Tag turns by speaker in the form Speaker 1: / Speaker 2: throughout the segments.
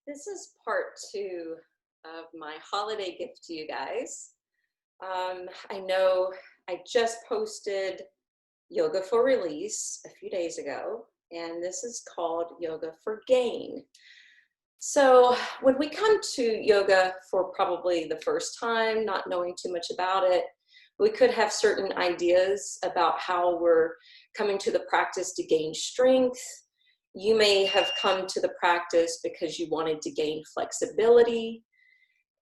Speaker 1: This is part two of my holiday gift to you guys. I know I just posted Yoga for Release a few days ago, and this is called Yoga for Gain. So, when we come to yoga for probably the first time, not knowing too much about it, we could have certain ideas about how we're coming to the practice to gain strength. You may have come to the practice because you wanted to gain flexibility.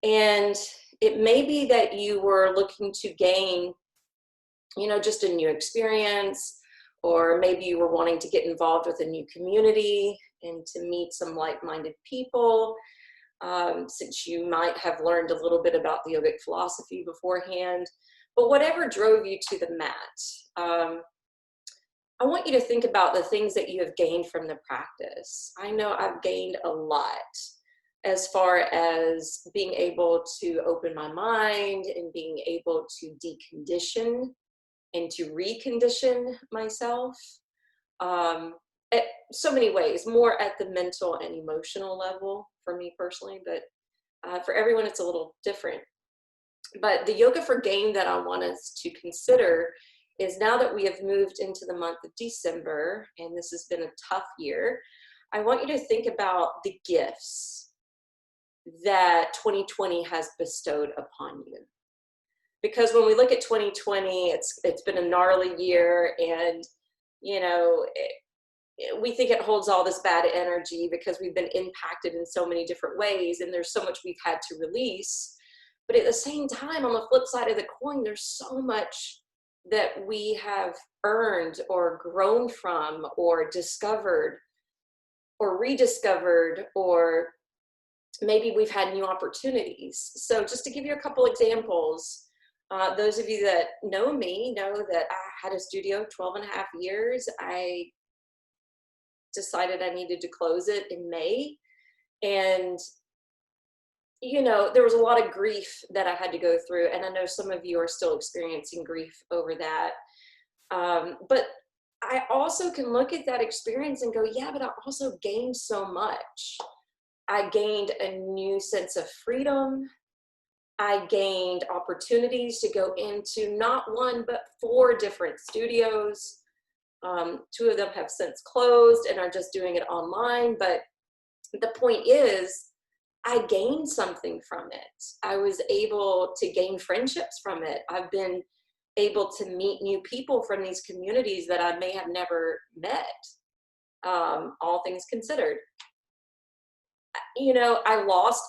Speaker 1: And it may be that you were looking to gain, just a new experience, or maybe you were wanting to get involved with a new community and to meet some like-minded people, since you might have learned a little bit about the yogic philosophy beforehand. But whatever drove you to the mat, I want you to think about the things that you have gained from the practice. I know I've gained a lot as far as being able to open my mind and being able to decondition and to recondition myself. At so many ways, more at the mental and emotional level for me personally, but for everyone it's a little different. But the yoga for gain that I want us to consider is, now that we have moved into the month of December, and this has been a tough year, I want you to think about the gifts that 2020 has bestowed upon you. Because when we look at 2020, it's been a gnarly year, and we think it holds all this bad energy because we've been impacted in so many different ways, and there's so much we've had to release. But at the same time, on the flip side of the coin, there's so much that we have earned or grown from or discovered or rediscovered, or maybe we've had new opportunities. So just to give you a couple examples, those of you that know me know that I had a studio 12 and a half years. I decided I needed to close it in May. And there was a lot of grief that I had to go through, and I know some of you are still experiencing grief over that. But I also can look at that experience and go, yeah, but I also gained so much. I gained a new sense of freedom. I gained opportunities to go into not one, but 4 different studios. 2 of them have since closed and are just doing it online. But the point is, I gained something from it. I was able to gain friendships from it. I've been able to meet new people from these communities that I may have never met, all things considered. I lost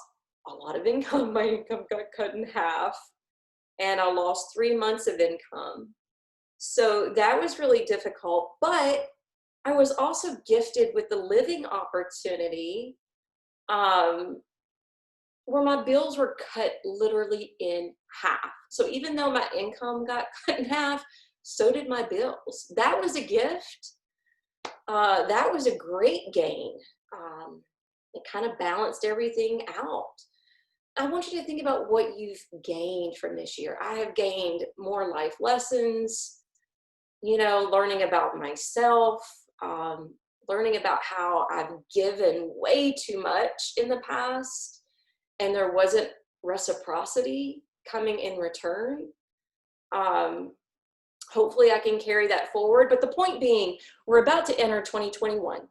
Speaker 1: a lot of income. My income got cut in half, and I lost 3 months of income. So that was really difficult, but I was also gifted with the living opportunity, where my bills were cut literally in half. So even though my income got cut in half, so did my bills. That was a gift. That was a great gain. It kind of balanced everything out. I want you to think about what you've gained from this year. I have gained more life lessons, learning about myself, learning about how I've given way too much in the past, and there wasn't reciprocity coming in return. Hopefully I can carry that forward. But the point being, we're about to enter 2021.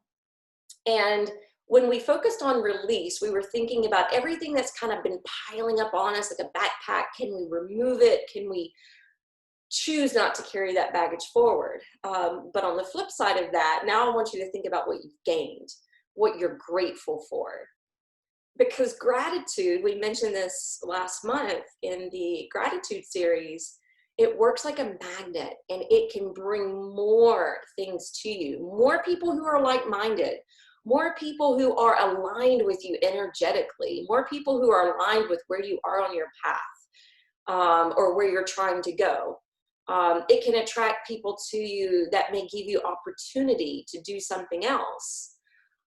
Speaker 1: And when we focused on release, we were thinking about everything that's kind of been piling up on us like a backpack. Can we remove it? Can we choose not to carry that baggage forward? But on the flip side of that, now I want you to think about what you've gained, what you're grateful for. Because gratitude, we mentioned this last month in the gratitude series, it works like a magnet, and it can bring more things to you, more people who are like-minded, more people who are aligned with you energetically, more people who are aligned with where you are on your path, or where you're trying to go. It can attract people to you that may give you opportunity to do something else,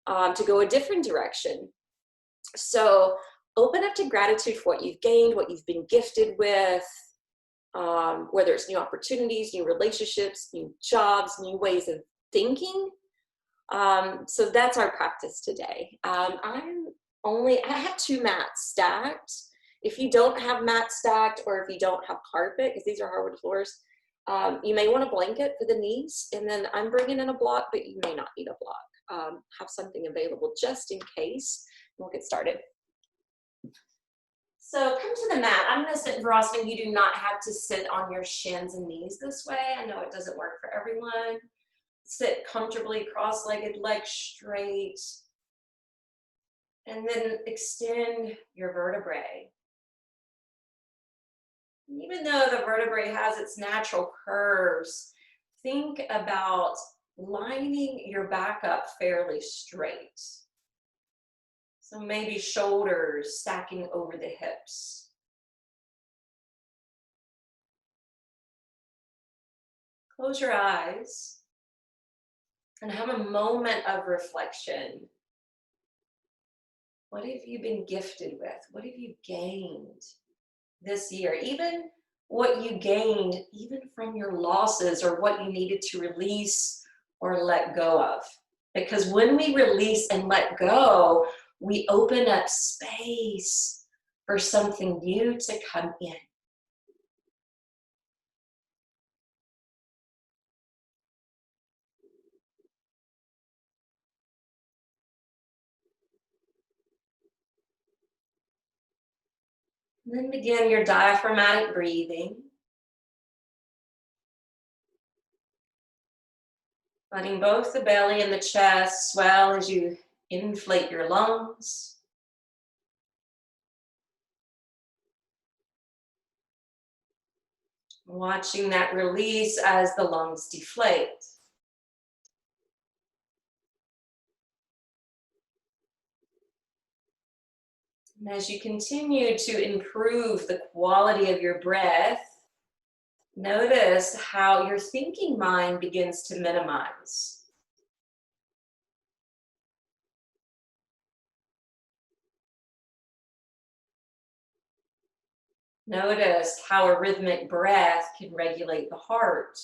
Speaker 1: to go a different direction. So open up to gratitude for what you've gained, what you've been gifted with, whether it's new opportunities, new relationships, new jobs, new ways of thinking. So that's our practice today. I'm I have 2 mats stacked. If you don't have mats stacked, or if you don't have carpet, because these are hardwood floors, you may want a blanket for the knees. And then I'm bringing in a block, but you may not need a block. Have something available just in case. We'll get started. So come to the mat. I'm going to sit in Virasana. You do not have to sit on your shins and knees this way. I know it doesn't work for everyone. Sit comfortably, cross-legged, legs straight. And then extend your vertebrae. And even though the vertebrae has its natural curves, think about lining your back up fairly straight. So maybe shoulders stacking over the hips. Close your eyes and have a moment of reflection. What have you been gifted with? What have you gained this year? Even what you gained, even from your losses, or what you needed to release or let go of. Because when we release and let go, we open up space for something new to come in. And then begin your diaphragmatic breathing. Letting both the belly and the chest swell as you inflate your lungs. Watching that release as the lungs deflate. And as you continue to improve the quality of your breath, notice how your thinking mind begins to minimize. Notice how a rhythmic breath can regulate the heart.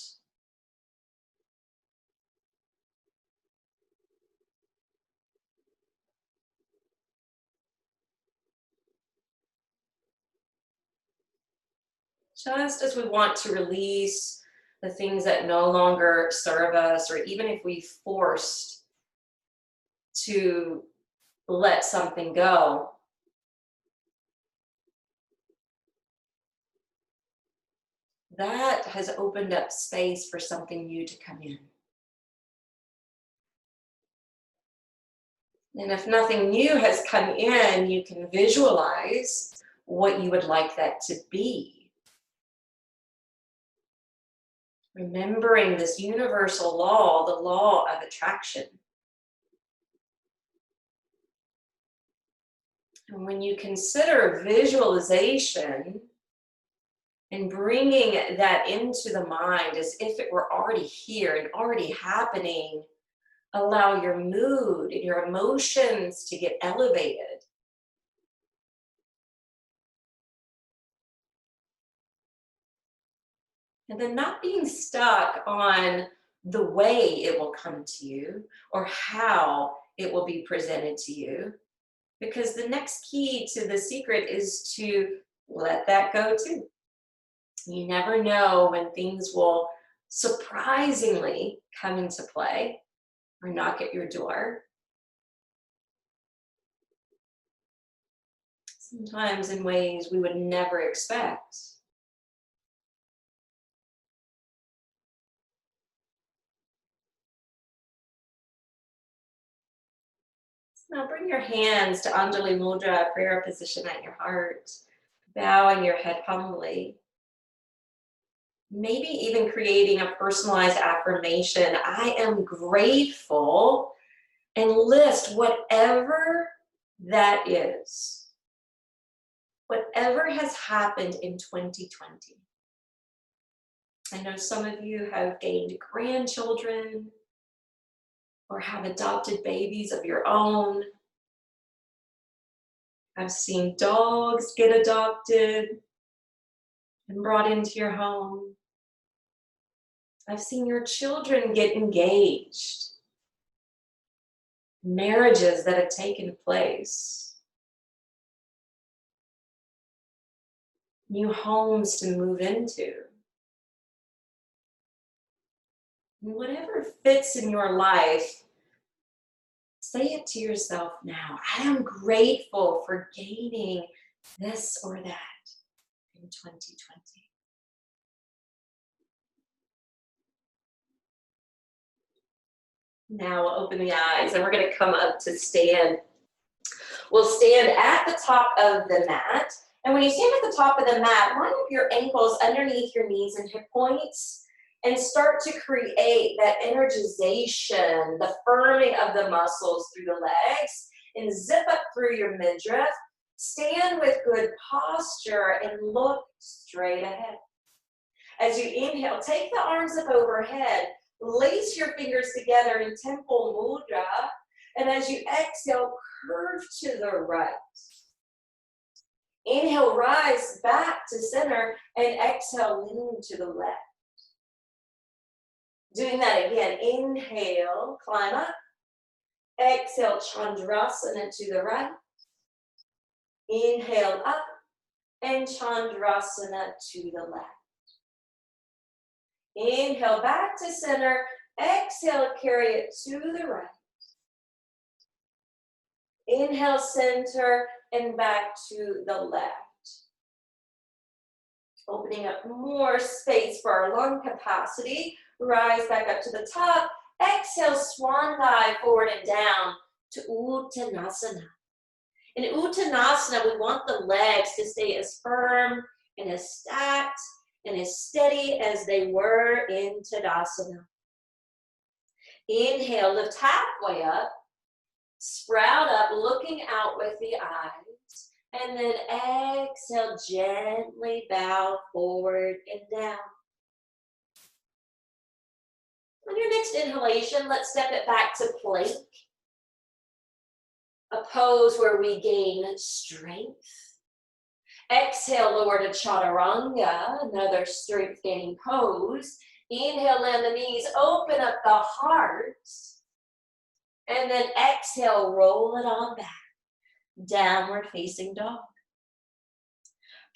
Speaker 1: Just as we want to release the things that no longer serve us, or even if we forced to let something go, that has opened up space for something new to come in. And if nothing new has come in, you can visualize what you would like that to be. Remembering this universal law, the law of attraction. And when you consider visualization and bringing that into the mind as if it were already here and already happening, allow your mood and your emotions to get elevated. And then not being stuck on the way it will come to you or how it will be presented to you. Because the next key to the secret is to let that go too. You never know when things will surprisingly come into play or knock at your door. Sometimes in ways we would never expect. Now bring your hands to Anjali Mudra, prayer position at your heart, bowing your head humbly. Maybe even creating a personalized affirmation. I am grateful, and list whatever that is. Whatever has happened in 2020. I know some of you have gained grandchildren or have adopted babies of your own. I've seen dogs get adopted and brought into your home. I've seen your children get engaged. Marriages that have taken place. new homes to move into. And whatever fits in your life, say it to yourself now. I am grateful for gaining this or that in 2020. Now we'll open the eyes and we're going to come up to stand. We'll stand at the top of the mat. And when you stand at the top of the mat, line up your ankles underneath your knees and hip points and start to create that energization, the firming of the muscles through the legs, and zip up through your midriff. Stand with good posture and look straight ahead. As you inhale, take the arms up overhead, lace your fingers together in temple mudra, and as you exhale, curve to the right. Inhale, rise back to center, and exhale, lean to the left. Doing that again, inhale, climb up. Exhale, Chandrasana to the right. Inhale up, and Chandrasana to the left. Inhale, back to center. Exhale, carry it to the right. Inhale, center, and back to the left. Opening up more space for our lung capacity. Rise back up to the top. Exhale, swan dive forward and down to Uttanasana. In Uttanasana, we want the legs to stay as firm and as stacked and as steady as they were in Tadasana. Inhale, lift halfway up. Sprout up, looking out with the eyes. And then exhale, gently bow forward and down. On your next inhalation, let's step it back to plank. A pose where we gain strength. Exhale, lower to chaturanga, another strength-gaining pose. Inhale, land the knees, open up the heart. And then exhale, roll it on back. Downward facing dog.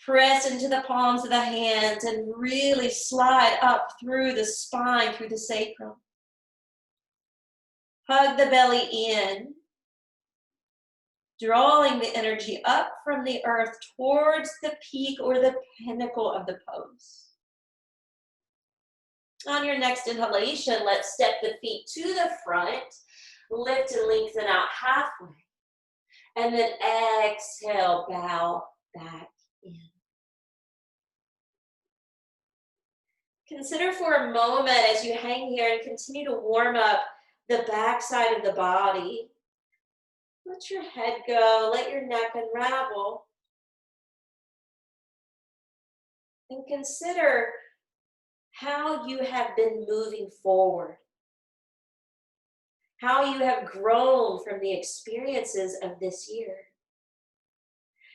Speaker 1: Press into the palms of the hands and really slide up through the spine, through the sacrum. Hug the belly in. Drawing the energy up from the earth towards the peak or the pinnacle of the pose. On your next inhalation, let's step the feet to the front. Lift and lengthen out halfway. And then exhale, bow back in. Consider for a moment as you hang here and continue to warm up the back side of the body. Let your head go, let your neck unravel. And consider how you have been moving forward. How you have grown from the experiences of this year.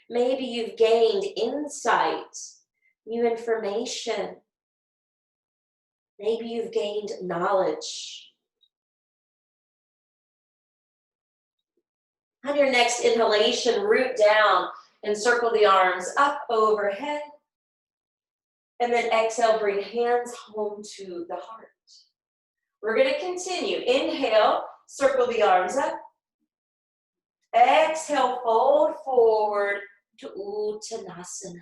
Speaker 1: Maybe you've gained insight, new information. Maybe you've gained knowledge. On your next inhalation, root down and circle the arms up overhead. And then exhale, bring hands home to the heart. We're going to continue. Inhale, circle the arms up. Exhale, fold forward to Uttanasana.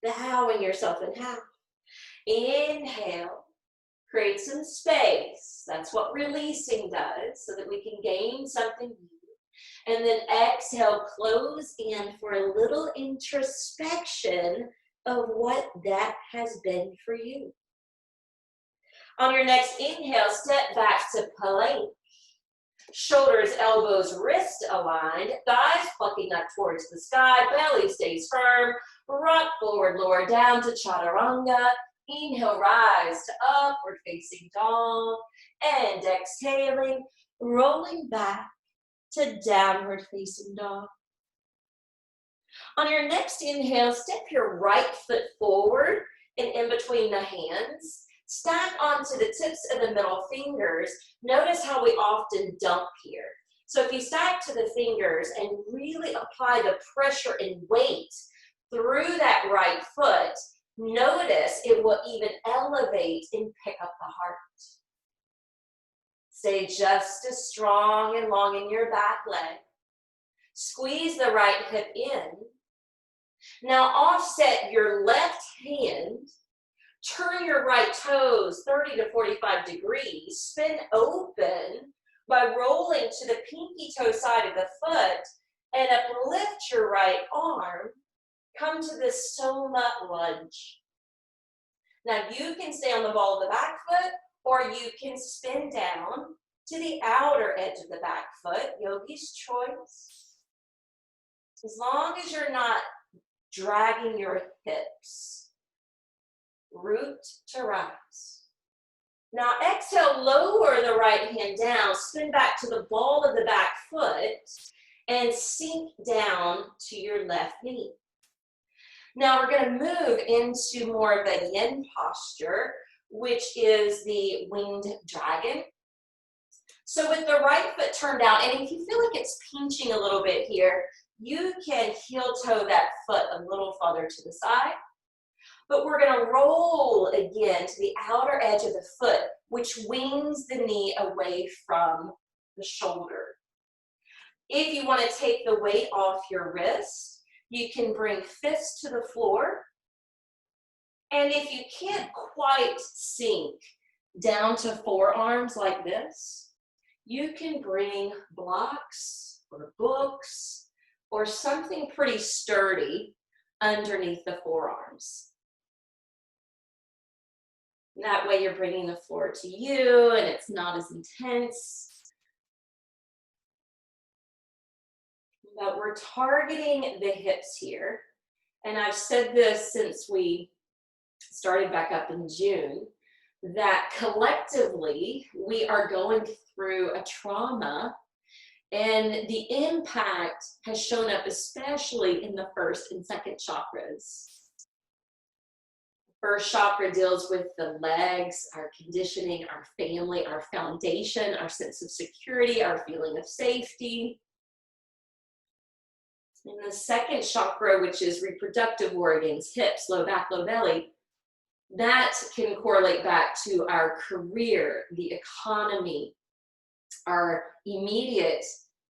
Speaker 1: Bowing yourself in half. Inhale, create some space. That's what releasing does, so that we can gain something new. And then exhale, close in for a little introspection of what that has been for you. On your next inhale, step back to plank. Shoulders, elbows, wrists aligned, thighs plucking up towards the sky, belly stays firm. Rock forward, lower down to chaturanga. Inhale, rise to upward facing dog. And exhaling, rolling back to downward facing dog. On your next inhale, step your right foot forward and in between the hands. Stack onto the tips of the middle fingers. Notice how we often dump here. So if you stack to the fingers and really apply the pressure and weight through that right foot, notice it will even elevate and pick up the heart. Stay just as strong and long in your back leg. Squeeze the right hip in. Now offset your left hand. Turn your right toes 30 to 45 degrees. Spin open by rolling to the pinky toe side of the foot and uplift your right arm. Come to the Soma lunge. Now you can stay on the ball of the back foot, or you can spin down to the outer edge of the back foot, yogi's choice. As long as you're not dragging your hips. Root to rise. Now exhale, lower the right hand down, spin back to the ball of the back foot, and sink down to your left knee. Now we're going to move into more of a yin posture, which is the winged dragon. So with the right foot turned out, and if you feel like it's pinching a little bit here, you can heel toe that foot a little farther to the side. But we're going to roll again to the outer edge of the foot, which wings the knee away from the shoulder. If you want to take the weight off your wrist, you can bring fists to the floor. And if you can't quite sink down to forearms like this, you can bring blocks or books or something pretty sturdy underneath the forearms. That way you're bringing the floor to you and it's not as intense. But we're targeting the hips here. And I've said this since we started back up in June, that collectively we are going through a trauma, and the impact has shown up especially in the first and second chakras. First chakra deals with the legs, our conditioning, our family, our foundation, our sense of security, our feeling of safety. And the second chakra, which is reproductive organs, hips, low back, low belly, that can correlate back to our career, the economy, our immediate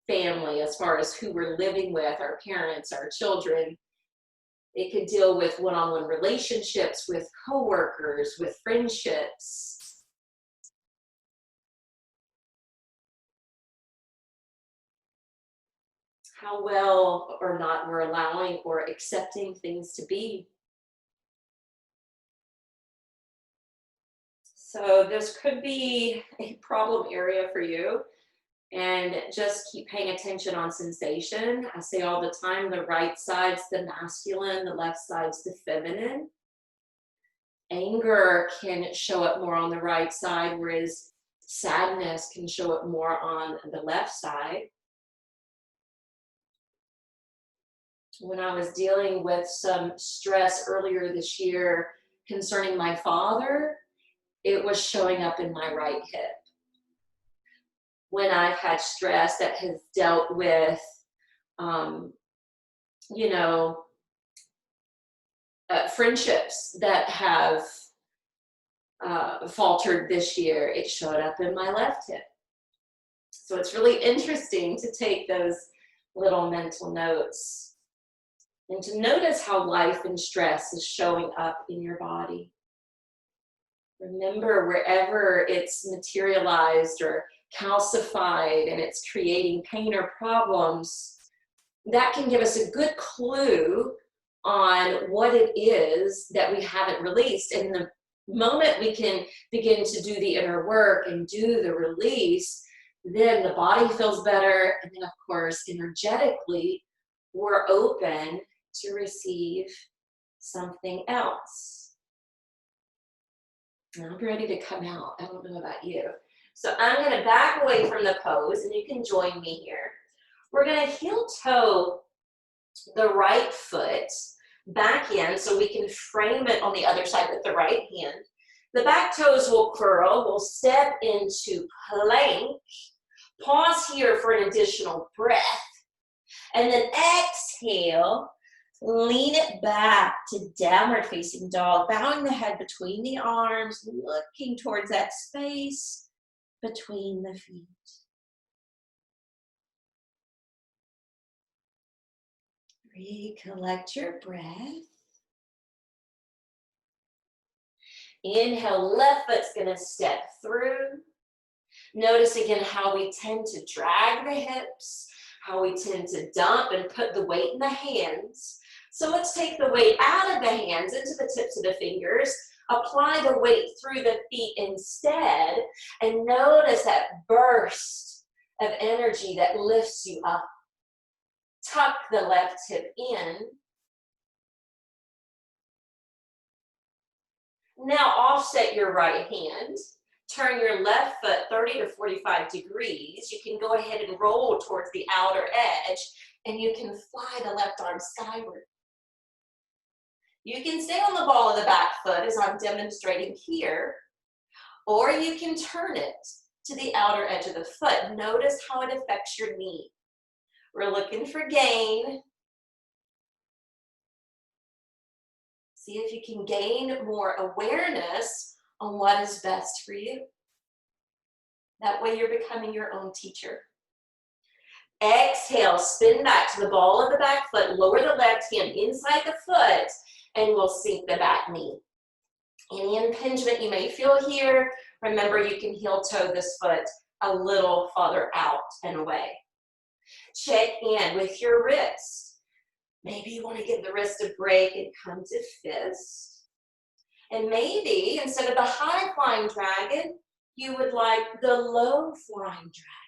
Speaker 1: family as far as who we're living with, our parents, our children. It could deal with one-on-one relationships, with coworkers, with friendships. How well or not we're allowing or accepting things to be. So this could be a problem area for you, and just keep paying attention on sensation. I say all the time, the right side's the masculine, the left side's the feminine. Anger can show up more on the right side, whereas sadness can show up more on the left side. When I was dealing with some stress earlier this year concerning my father, it was showing up in my right hip. When I've had stress that has dealt with, friendships that have faltered this year, it showed up in my left hip. So it's really interesting to take those little mental notes and to notice how life and stress is showing up in your body. Remember, wherever it's materialized or calcified and it's creating pain or problems, that can give us a good clue on what it is that we haven't released. And the moment we can begin to do the inner work and do the release, then the body feels better. And then, of course, energetically, we're open to receive something else. I'm ready to come out. I don't know about you. So I'm going to back away from the pose, and you can join me here. We're going to heel toe the right foot back in so we can frame it on the other side with the right hand. The back toes will curl. We'll step into plank. Pause here for an additional breath. And then exhale, Lean it back to downward facing dog, bowing the head between the arms, looking towards that space between the feet. Recollect your breath. Inhale, left foot's gonna step through. Notice again how we tend to drag the hips, how we tend to dump and put the weight in the hands. So let's take the weight out of the hands into the tips of the fingers, apply the weight through the feet instead, and notice that burst of energy that lifts you up. Tuck the left hip in. Now offset your right hand. Turn your left foot 30 to 45 degrees. You can go ahead and roll towards the outer edge, and you can fly the left arm skyward. You can stay on the ball of the back foot as I'm demonstrating here, or you can turn it to the outer edge of the foot. Notice how it affects your knee. We're looking for gain. See if you can gain more awareness on what is best for you. That way you're becoming your own teacher. Exhale, spin back to the ball of the back foot, lower the left hand inside the foot, and we'll sink the back knee. Any impingement you may feel here, remember you can heel toe this foot a little farther out and away. Check in with your wrist. Maybe you want to give the wrist a break and come to fist. And maybe instead of the high flying dragon, you would like the low flying dragon.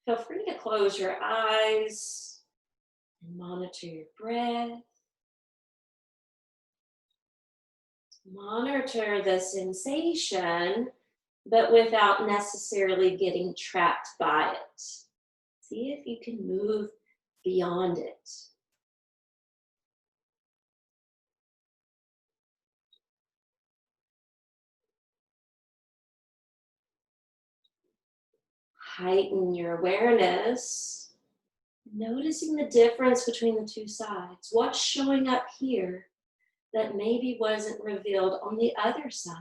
Speaker 1: Feel free to close your eyes and monitor your breath. Monitor the sensation, but without necessarily getting trapped by it. See if you can move beyond it. Heighten your awareness, noticing the difference between the two sides. What's showing up here that maybe wasn't revealed on the other side?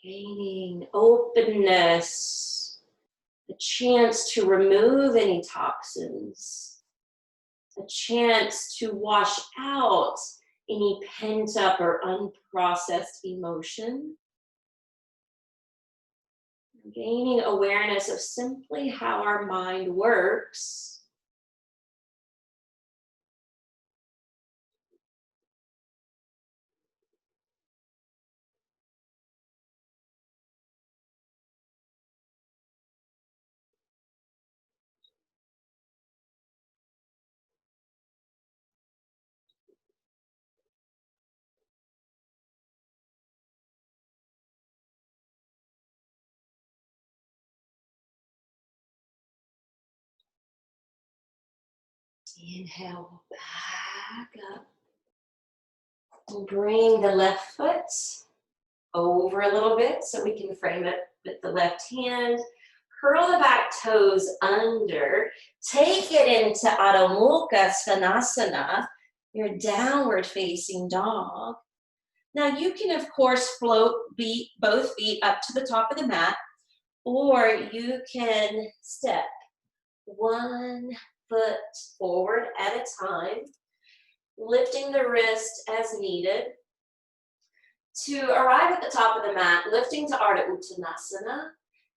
Speaker 1: Gaining openness, a chance to remove any toxins, a chance to wash out any pent up or unprocessed emotion. Gaining awareness of simply how our mind works. Inhale back up. And bring the left foot over a little bit so we can frame it with the left hand. Curl the back toes under. Take it into Adho Mukha Svanasana, your downward facing dog. Now you can of course float both feet up to the top of the mat, or you can step one foot forward at a time, lifting the wrist as needed. To arrive at the top of the mat, lifting to Ardha Uttanasana,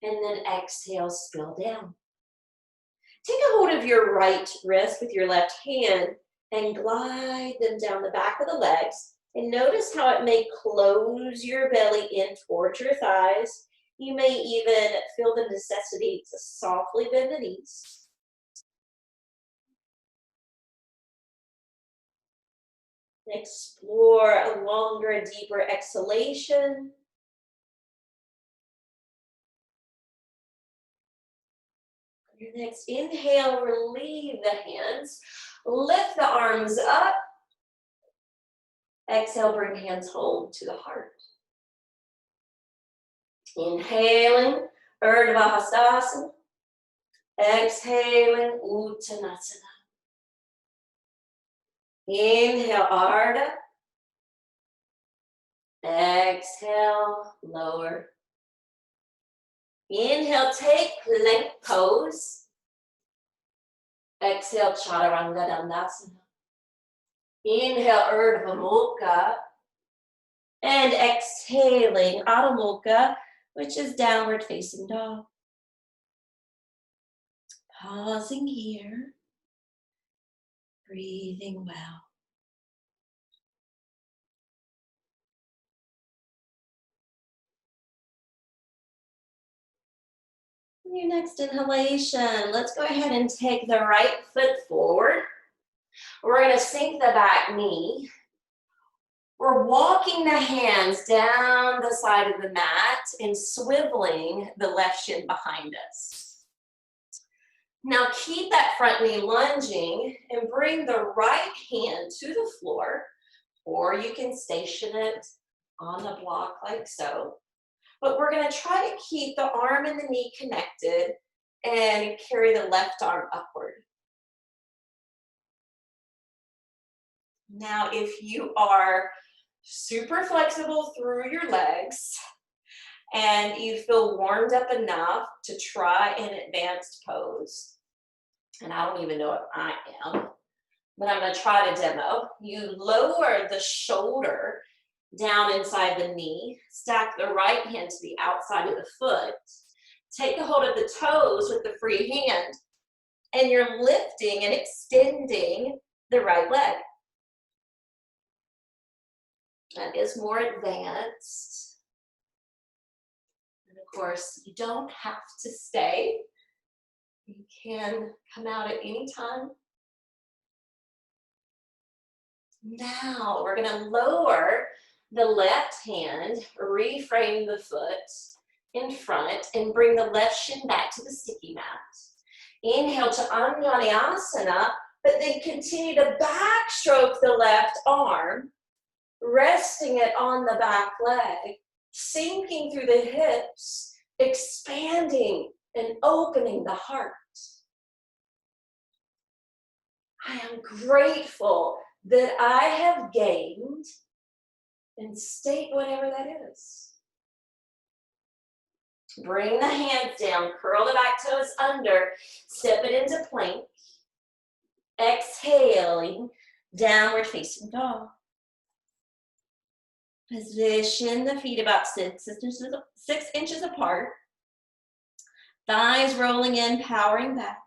Speaker 1: and then exhale, spill down. Take a hold of your right wrist with your left hand and glide them down the back of the legs. And notice how it may close your belly in towards your thighs. You may even feel the necessity to softly bend the knees. Explore a longer, deeper exhalation. Your next inhale, relieve the hands. Lift the arms up. Exhale, bring hands home to the heart. Inhaling, Urdhva Hastasana. Exhaling, Uttanasana. Inhale, Ardha. Exhale, lower. Inhale, take plank pose. Exhale, Chaturanga Dandasana. Inhale, Urdhva Mukha. And exhaling, Adho Mukha, which is downward facing dog. Pausing here. Breathing well. Your next inhalation, let's go ahead and take the right foot forward. We're going to sink the back knee. We're walking the hands down the side of the mat and swiveling the left shin behind us. Now keep that front knee lunging and bring the right hand to the floor, or you can station it on the block like so. But we're going to try to keep the arm and the knee connected and carry the left arm upward. Now, if you are super flexible through your legs and you feel warmed up enough to try an advanced pose, and I don't even know if I am, but I'm going to try to demo. You lower the shoulder down inside the knee, stack the right hand to the outside of the foot, take a hold of the toes with the free hand, and you're lifting and extending the right leg. That is more advanced. And of course, you don't have to stay. You can come out at any time. Now we're going to lower the left hand, reframe the foot in front, and bring the left shin back to the sticky mat. Inhale to Anjaneyasana, but then continue to backstroke the left arm, resting it on the back leg, sinking through the hips, expanding and opening the heart. I am grateful that I have gained, and state whatever that is. Bring the hands down, curl the back toes under, step it into plank. Exhaling, downward facing dog. Position the feet about 6 inches apart. Thighs rolling in, powering back.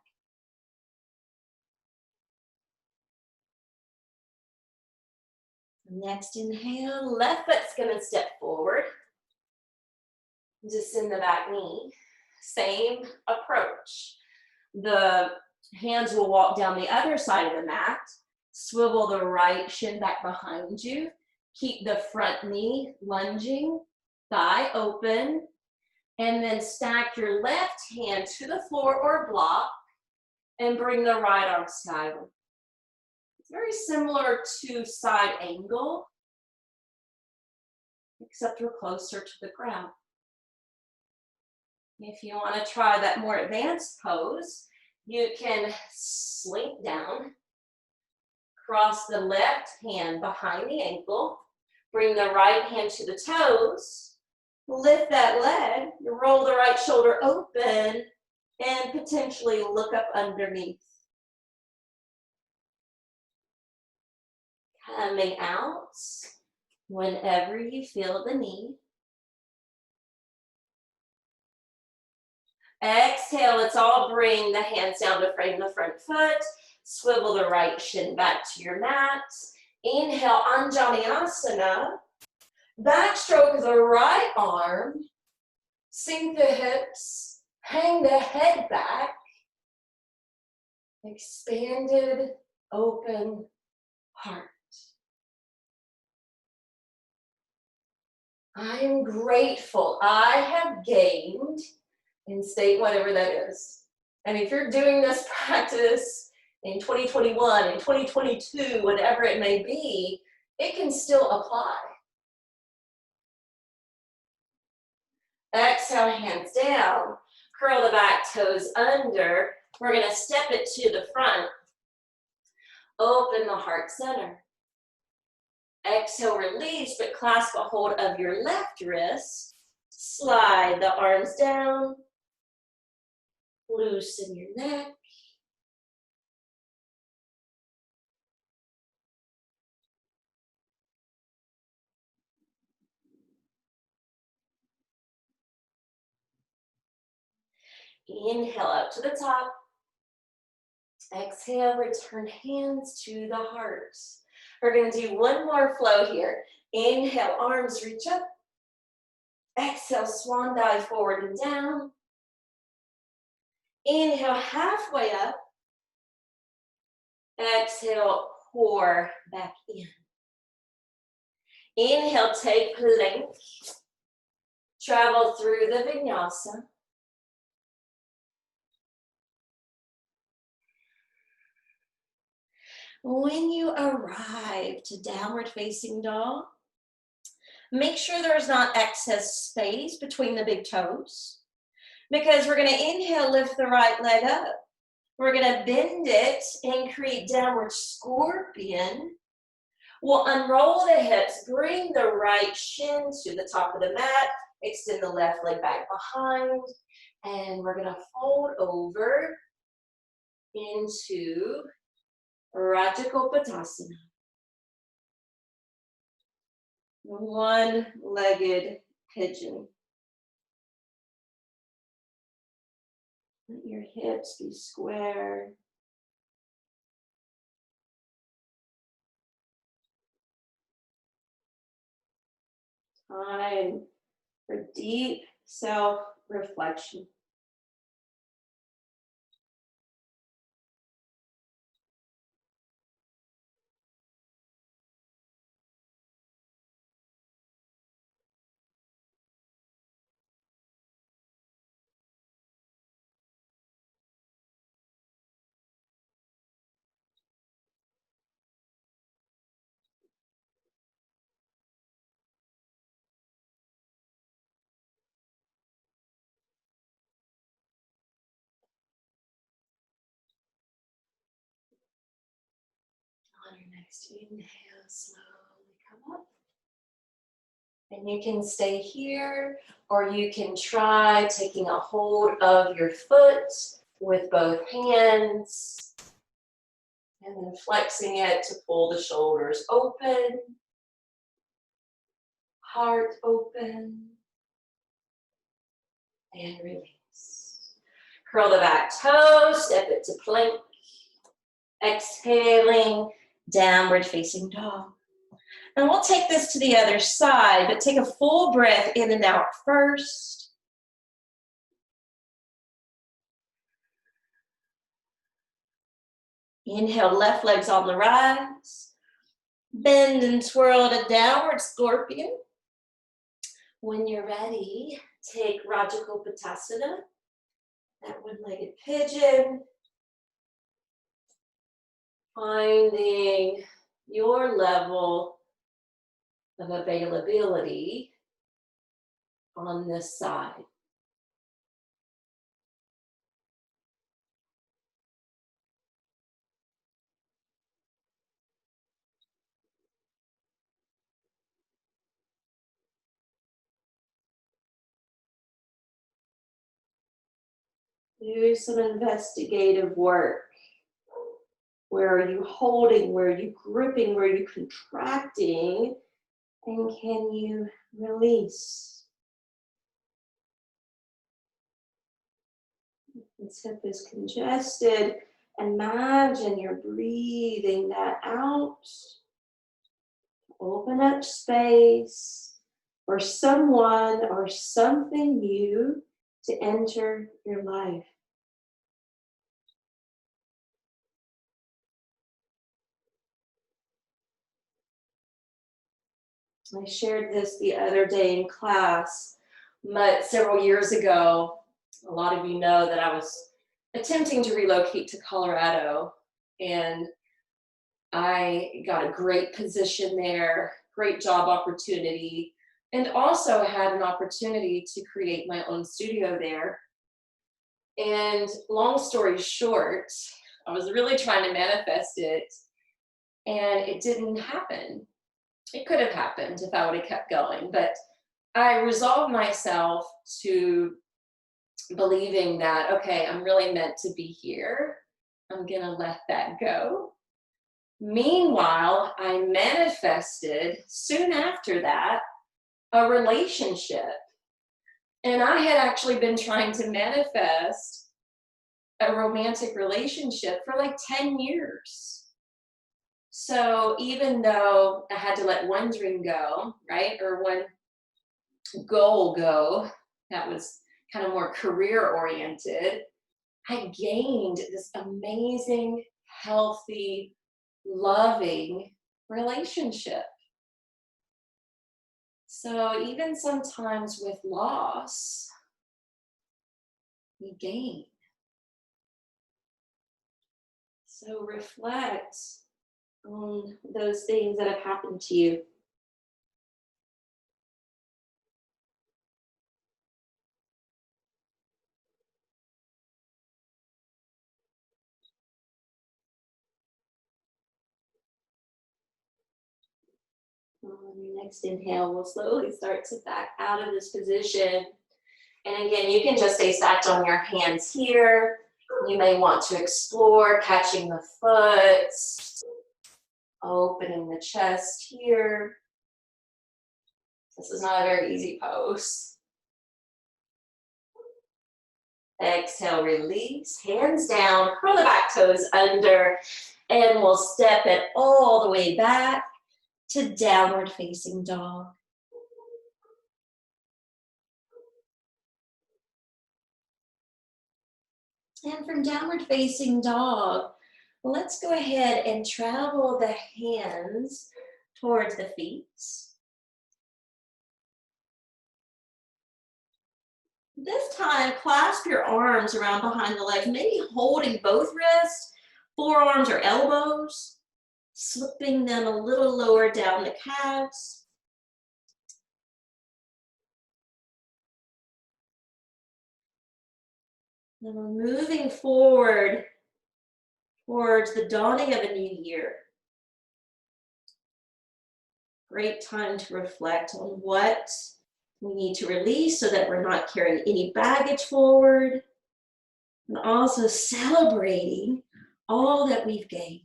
Speaker 1: Next inhale, left foot's gonna step forward. Descend the back knee. Same approach. The hands will walk down the other side of the mat. Swivel the right shin back behind you. Keep the front knee lunging, thigh open, and then stack your left hand to the floor or block and bring the right arm skyward. It's very similar to side angle, except we're closer to the ground. If you want to try that more advanced pose, you can slink down, cross the left hand behind the ankle, bring the right hand to the toes, lift that leg, roll the right shoulder open, and potentially look up underneath. Coming out whenever you feel the need. Exhale, let's all bring the hands down to frame the front foot. Swivel the right shin back to your mat. Inhale, Anjaneyasana. Backstroke the right arm. Sink the hips. Hang the head back. Expanded, open heart. I am grateful I have gained, and state whatever that is. And if you're doing this practice in 2021, in 2022, whatever it may be, it can still apply. Exhale, hands down. Curl the back toes under. We're going to step it to the front. Open the heart center. Exhale, release, but clasp a hold of your left wrist. Slide the arms down. Loosen your neck. Inhale up to the top. Exhale, return hands to the heart. We're going to do one more flow here. Inhale, arms reach up. Exhale, swan dive forward and down. Inhale, halfway up. Exhale, pour back in. Inhale, take plank. Travel through the vinyasa. When you arrive to downward facing dog, make sure there's not excess space between the big toes, because we're going to inhale, lift the right leg up. We're going to bend it and create downward scorpion. We'll unroll the hips, bring the right shin to the top of the mat, extend the left leg back behind, and we're going to fold over into Rajagopattasana. One-legged pigeon. Let your hips be square. Time for deep self-reflection. On your next inhale, slowly come up. And you can stay here, or you can try taking a hold of your foot with both hands, and then flexing it to pull the shoulders open, heart open, and release. Curl the back toes, step it to plank. Exhaling, downward facing dog. And we'll take this to the other side, but take a full breath in and out first. Inhale, left leg's on the rise. Bend and twirl to downward scorpion. When you're ready, take Rajagopattasana, that one-legged pigeon. Finding your level of availability on this side. Do some investigative work. Where are you holding? Where are you gripping? Where are you contracting? And can you release? This hip is congested. Imagine you're breathing that out. Open up space for someone or something new to enter your life. I shared this the other day in class, but several years ago, a lot of you know that I was attempting to relocate to Colorado, and I got a great position there, great job opportunity, and also had an opportunity to create my own studio there. And long story short, I was really trying to manifest it, and it didn't happen. It could have happened if I would have kept going, but I resolved myself to believing that, okay, I'm really meant to be here. I'm going to let that go. Meanwhile, I manifested soon after that a relationship. And I had actually been trying to manifest a romantic relationship for like 10 years. So even though I had to let one dream go, right, or one goal go, that was kind of more career oriented, I gained this amazing, healthy, loving relationship. So even sometimes with loss, we gain. So reflect on those things that have happened to you. On your next inhale, we'll slowly start to back out of this position. And again, you can just stay stacked on your hands here. You may want to explore catching the foot, opening the chest here. This is not a very easy pose. Exhale, release, hands down, curl the back toes under, and we'll step it all the way back to downward facing dog. And from downward facing dog, let's go ahead and travel the hands towards the feet. This time, clasp your arms around behind the legs, maybe holding both wrists, forearms or elbows, slipping them a little lower down the calves. Then we're moving forward towards the dawning of a new year. Great time to reflect on what we need to release so that we're not carrying any baggage forward, and also celebrating all that we've gained.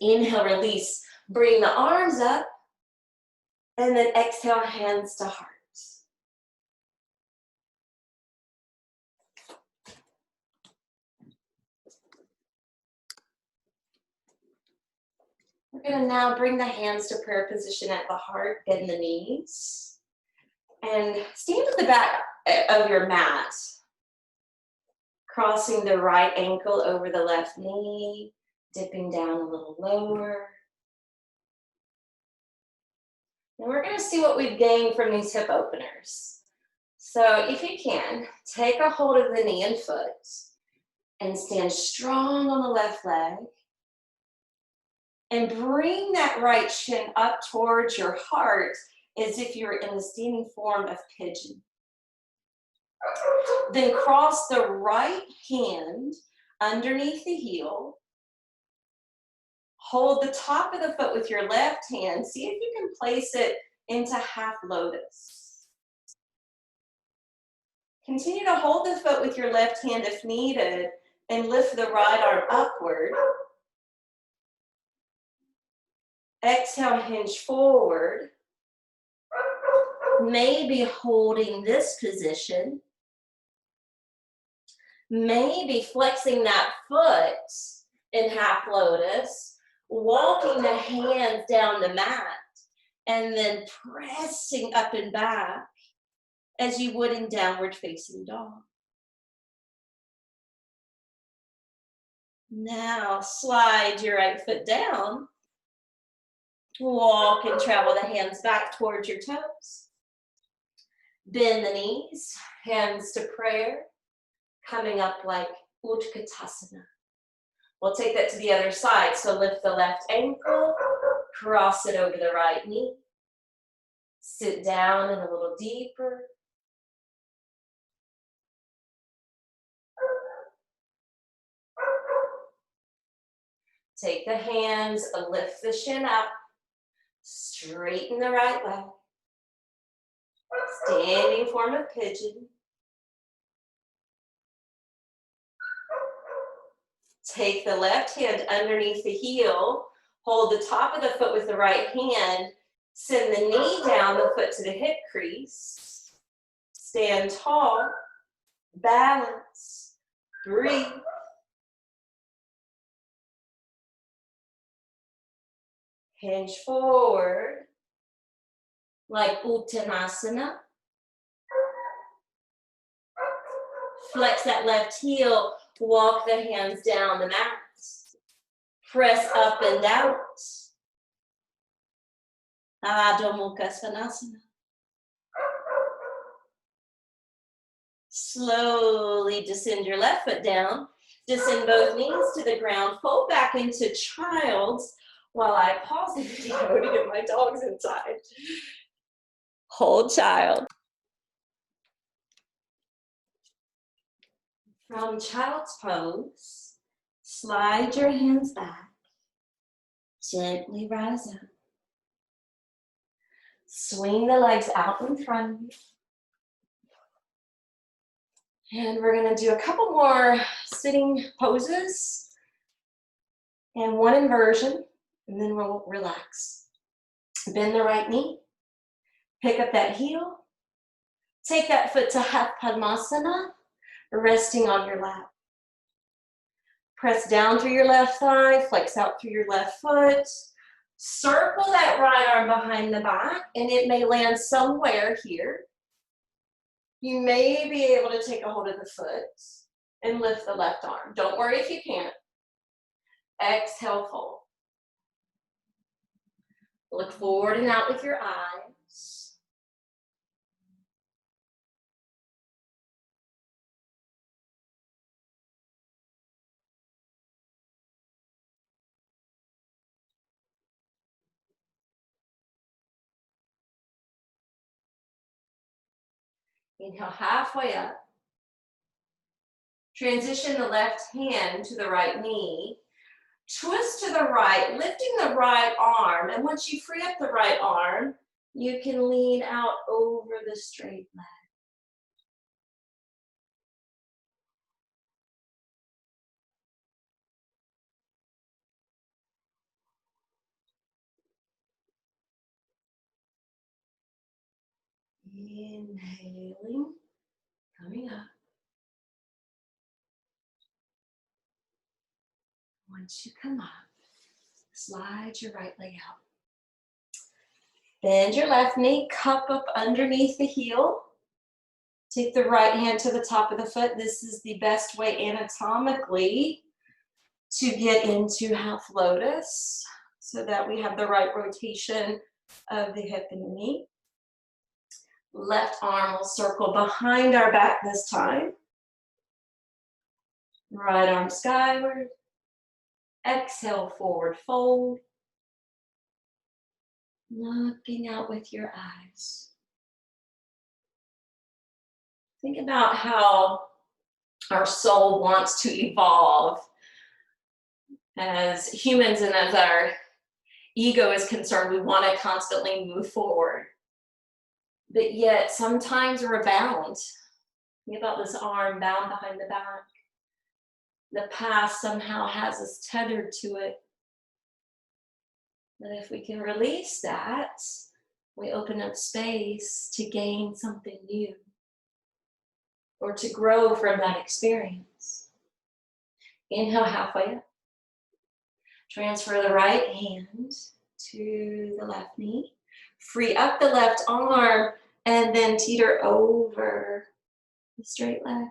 Speaker 1: Inhale, release, bring the arms up, and then exhale, hands to heart. We're going to now bring the hands to prayer position at the heart, bend the knees, and stand at the back of your mat, crossing the right ankle over the left knee, dipping down a little lower. And we're going to see what we've gained from these hip openers. So if you can, take a hold of the knee and foot and stand strong on the left leg. And bring that right shin up towards your heart as if you're in the standing form of pigeon. Then cross the right hand underneath the heel. Hold the top of the foot with your left hand. See if you can place it into half lotus. Continue to hold the foot with your left hand if needed and lift the right arm upward. Exhale, hinge forward. Maybe holding this position. Maybe flexing that foot in half lotus, walking the hands down the mat, and then pressing up and back as you would in downward facing dog. Now slide your right foot down. Walk and travel the hands back towards your toes. Bend the knees, hands to prayer, coming up like Utkatasana. We'll take that to the other side. So lift the left ankle, cross it over the right knee. Sit down and a little deeper. Take the hands, lift the shin up, straighten the right leg. Standing form of pigeon. Take the left hand underneath the heel, hold the top of the foot with the right hand, send the knee down, the foot to the hip crease. Stand tall, balance, breathe. Hinge forward, like Uttanasana. Flex that left heel, walk the hands down the mat. Press up and out. Adho Mukha Svanasana. Slowly descend your left foot down. Descend both knees to the ground. Fold back into child's while I pause the video to get my dogs inside. Hold child. From child's pose, slide your hands back. Gently rise up. Swing the legs out in front of you. And we're going to do a couple more sitting poses and one inversion, and then we'll relax. Bend the right knee. Pick up that heel. Take that foot to half Padmasana, resting on your lap. Press down through your left thigh, flex out through your left foot. Circle that right arm behind the back, and it may land somewhere here. You may be able to take a hold of the foot and lift the left arm. Don't worry if you can't. Exhale, fold. Look forward and out with your eyes. Inhale halfway up. Transition the left hand to the right knee. Twist to the right, lifting the right arm. And once you free up the right arm, you can lean out over the straight leg. Inhaling, coming up. Once you come up, slide your right leg out. Bend your left knee, cup up underneath the heel. Take the right hand to the top of the foot. This is the best way anatomically to get into half lotus so that we have the right rotation of the hip and the knee. Left arm will circle behind our back this time. Right arm skyward. Exhale, forward fold. Looking out with your eyes. Think about how our soul wants to evolve as humans, and as our ego is concerned, we want to constantly move forward. But yet sometimes we're bound. Think about this arm bound behind the back. The past somehow has us tethered to it. But if we can release that, we open up space to gain something new or to grow from that experience. Inhale halfway up. Transfer the right hand to the left knee. Free up the left arm and then teeter over the straight leg.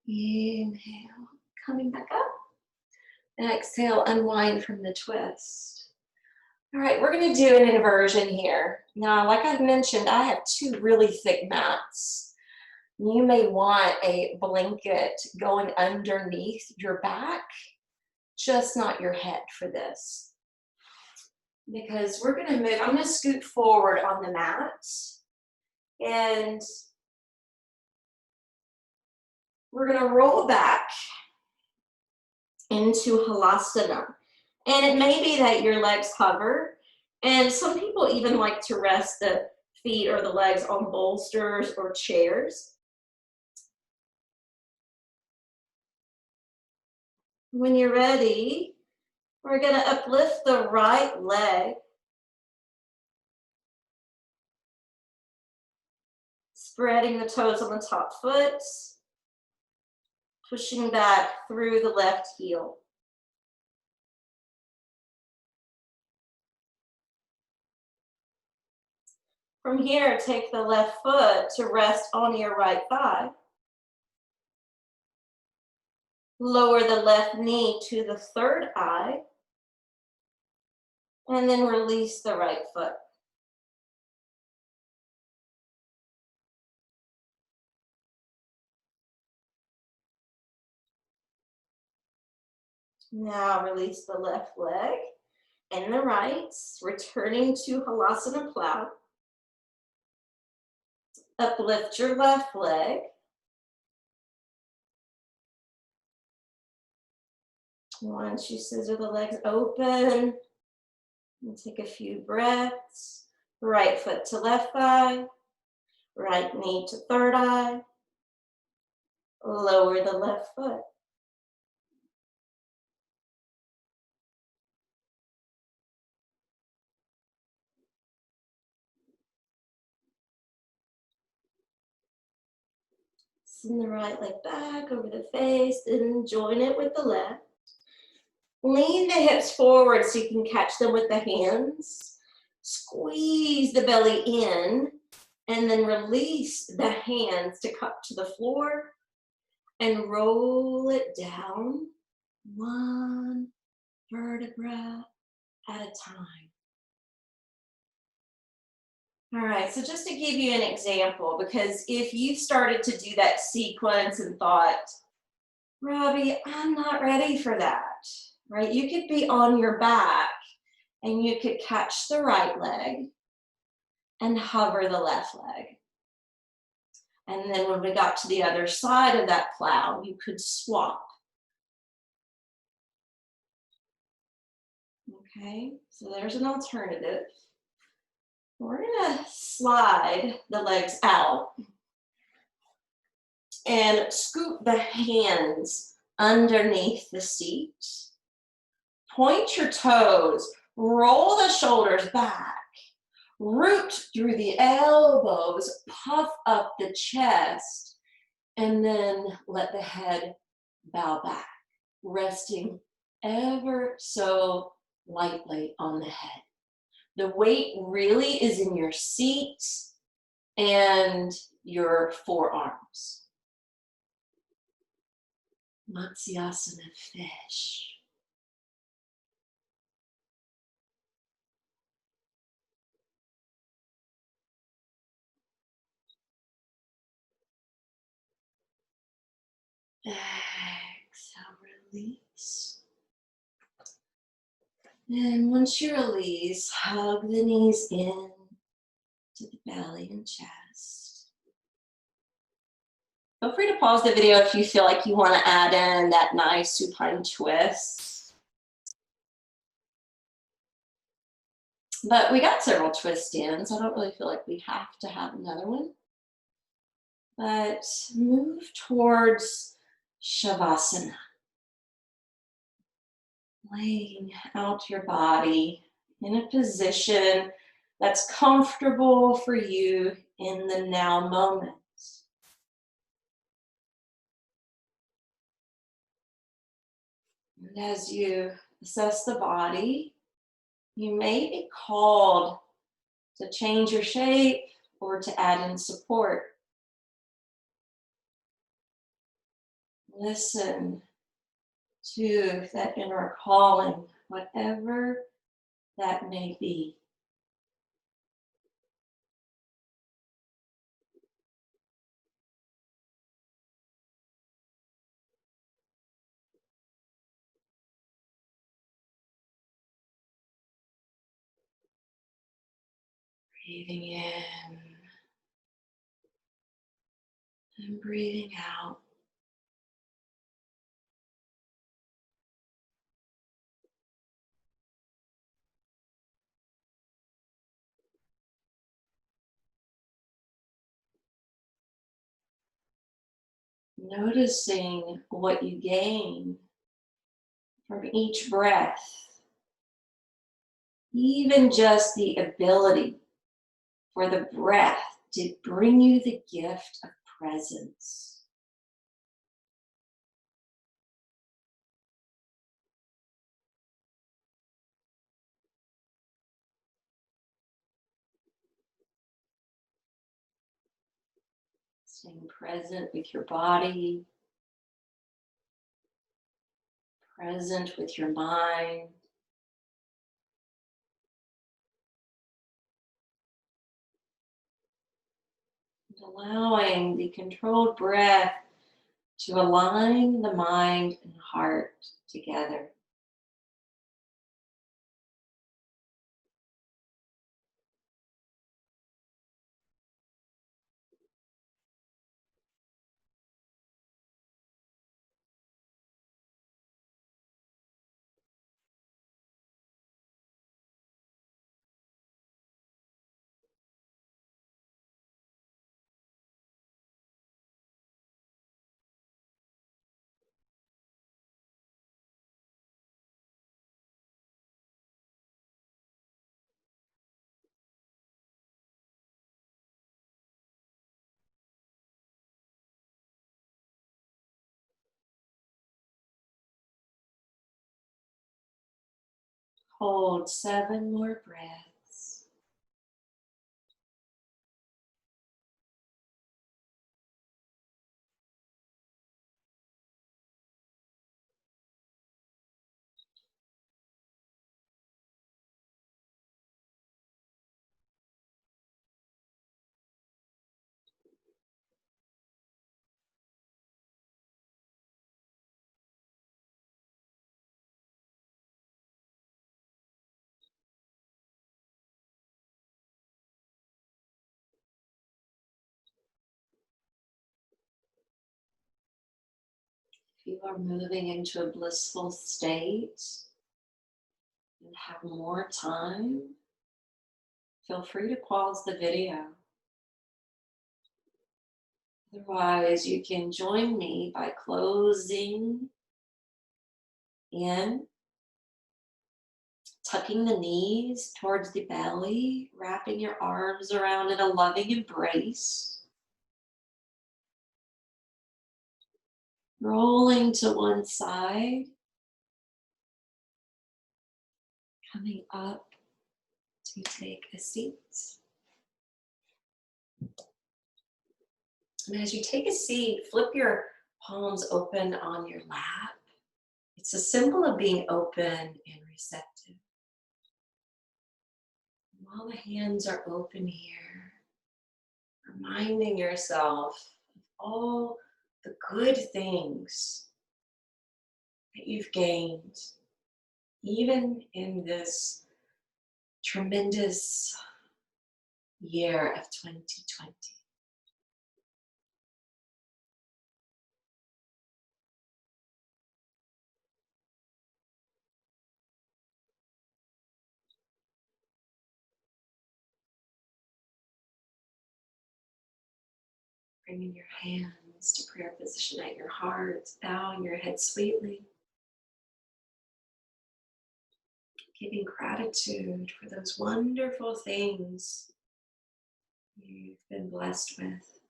Speaker 1: Inhale, coming back up. Exhale, unwind from the twist. All right, we're gonna do an inversion here. Now, like I've mentioned, I have two really thick mats. You may want a blanket going underneath your back, just not your head for this. Because we're gonna move, I'm gonna scoot forward on the mat, and we're gonna roll back into Halasana. And it may be that your legs hover, and some people even like to rest the feet or the legs on bolsters or chairs. When you're ready, we're gonna uplift the right leg, spreading the toes on the top foot, pushing back through the left heel. From here, take the left foot to rest on your right thigh. Lower the left knee to the third eye, and then release the right foot. Now release the left leg and the right, returning to Halasana Plow. Uplift your left leg. Once you scissor the legs open, and take a few breaths. Right foot to left thigh, right knee to third eye. Lower the left foot. Send the right leg back over the face and join it with the left. Lean the hips forward so you can catch them with the hands. Squeeze the belly in and then release the hands to cup to the floor and roll it down one vertebra at a time. All right, so just to give you an example, because if you started to do that sequence and thought, Robbie, I'm not ready for that, right? You could be on your back and you could catch the right leg and hover the left leg. And then when we got to the other side of that plow, you could swap. Okay, so there's an alternative. We're gonna slide the legs out and scoop the hands underneath the seat. Point your toes, roll the shoulders back, root through the elbows, puff up the chest, and then let the head bow back, resting ever so lightly on the head. The weight really is in your seat and your forearms. Matsyasana fish. Exhale, release. And once you release, hug the knees in to the belly and chest. Feel free to pause the video if you feel like you want to add in that nice supine twist. But we got several twists in, so I don't really feel like we have to have another one. But move towards Shavasana. Laying out your body in a position that's comfortable for you in the now moment. And as you assess the body, you may be called to change your shape or to add in support. Listen to that inner calling, whatever that may be. Breathing in and breathing out. Noticing what you gain from each breath, even just the ability for the breath to bring you the gift of presence. Staying present with your body, present with your mind. And allowing the controlled breath to align the mind and heart together. Hold 7 more breaths. If you are moving into a blissful state and have more time, feel free to pause the video. Otherwise, you can join me by closing in, tucking the knees towards the belly, wrapping your arms around in a loving embrace. Rolling to one side, coming up to take a seat. And as you take a seat, flip your palms open on your lap. It's a symbol of being open and receptive. While the hands are open here, reminding yourself of all the good things that you've gained, even in this tremendous year of 2020. Bringing your hands to prayer position at your heart, bowing your head sweetly. Giving gratitude for those wonderful things you've been blessed with.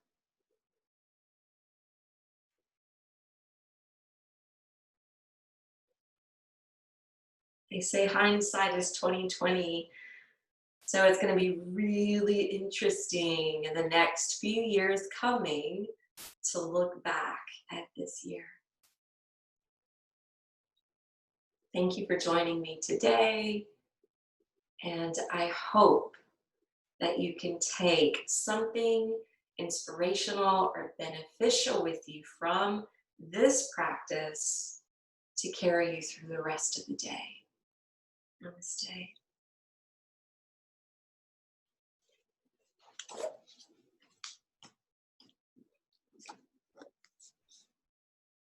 Speaker 1: They say hindsight is 2020, so it's going to be really interesting in the next few years coming to look back at this year. Thank you for joining me today. And I hope that you can take something inspirational or beneficial with you from this practice to carry you through the rest of the day. Namaste.